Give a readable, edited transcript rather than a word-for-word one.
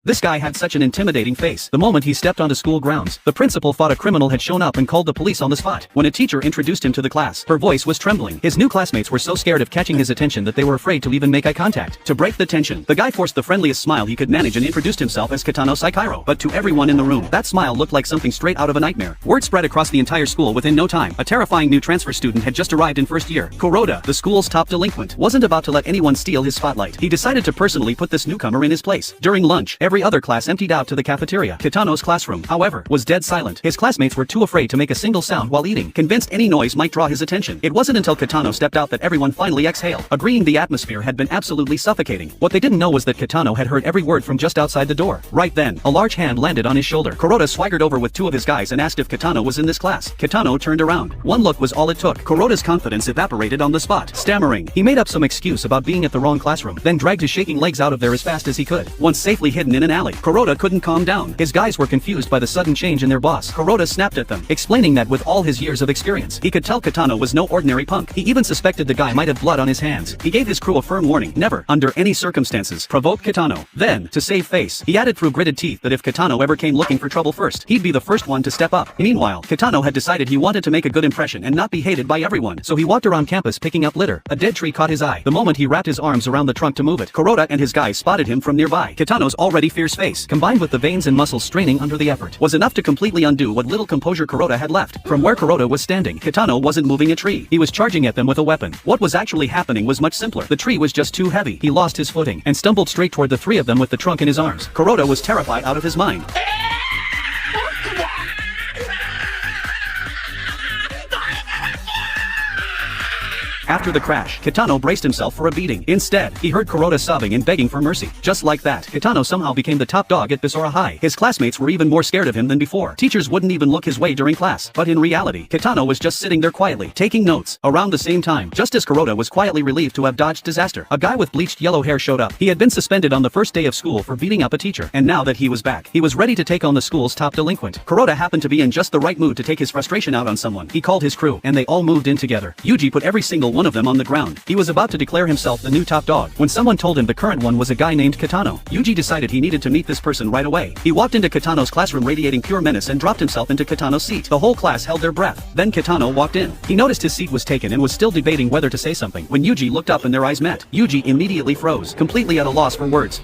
This guy had such an intimidating face. The moment he stepped onto school grounds, the principal thought a criminal had shown up and called the police on the spot. When a teacher introduced him to the class, her voice was trembling. His new classmates were so scared of catching his attention that they were afraid to even make eye contact. To break the tension, the guy forced the friendliest smile he could manage and introduced himself as Kitano Saikairo. But to everyone in the room, that smile looked like something straight out of a nightmare. Word spread across the entire school within no time. A terrifying new transfer student had just arrived in first year. Kuroda, the school's top delinquent, wasn't about to let anyone steal his spotlight. He decided to personally put this newcomer in his place. During lunch, every other class emptied out to the cafeteria. Kitano's classroom, however, was dead silent. His classmates were too afraid to make a single sound while eating, convinced any noise might draw his attention. It wasn't until Kitano stepped out that everyone finally exhaled, agreeing the atmosphere had been absolutely suffocating. What they didn't know was that Kitano had heard every word from just outside the door. Right then, a large hand landed on his shoulder. Kuroda swaggered over with two of his guys and asked if Kitano was in this class. Kitano turned around. One look was all it took. Kuroda's confidence evaporated on the spot. Stammering, he made up some excuse about being at the wrong classroom, then dragged his shaking legs out of there as fast as he could. Once safely hidden in an alley, Kuroda couldn't calm down. His guys were confused by the sudden change in their boss. Kuroda snapped at them, explaining that with all his years of experience, he could tell Kitano was no ordinary punk. He even suspected the guy might have blood on his hands. He gave his crew a firm warning, never, under any circumstances, provoke Kitano. Then, to save face, he added through gritted teeth that if Kitano ever came looking for trouble first, he'd be the first one to step up. Meanwhile, Kitano had decided he wanted to make a good impression and not be hated by everyone, so he walked around campus picking up litter. A dead tree caught his eye. The moment he wrapped his arms around the trunk to move it, Kuroda and his guys spotted him from nearby. Kitano's already fierce face, combined with the veins and muscles straining under the effort, was enough to completely undo what little composure Kuroda had left. From where Kuroda was standing, Kitano wasn't moving a tree. He was charging at them with a weapon. What was actually happening was much simpler. The tree was just too heavy. He lost his footing and stumbled straight toward the three of them with the trunk in his arms. Kuroda was terrified out of his mind. After the crash, Kitano braced himself for a beating. Instead, he heard Kuroda sobbing and begging for mercy. Just like that, Kitano somehow became the top dog at Basora High. His classmates were even more scared of him than before. Teachers wouldn't even look his way during class. But in reality, Kitano was just sitting there quietly, taking notes. Around the same time, just as Kuroda was quietly relieved to have dodged disaster, a guy with bleached yellow hair showed up. He had been suspended on the first day of school for beating up a teacher, and now that he was back, he was ready to take on the school's top delinquent. Kuroda happened to be in just the right mood to take his frustration out on someone. He called his crew, and they all moved in together. Yuji put every single one of them on the ground. He was about to declare himself the new top dog when someone told him the current one was a guy named Kitano. Yuji decided he needed to meet this person right away. He walked into Kitano's classroom radiating pure menace and dropped himself into Kitano's seat. The whole class held their breath. Then Kitano walked in. He noticed his seat was taken and was still debating whether to say something when Yuji looked up and their eyes met. Yuji immediately froze, completely at a loss for words.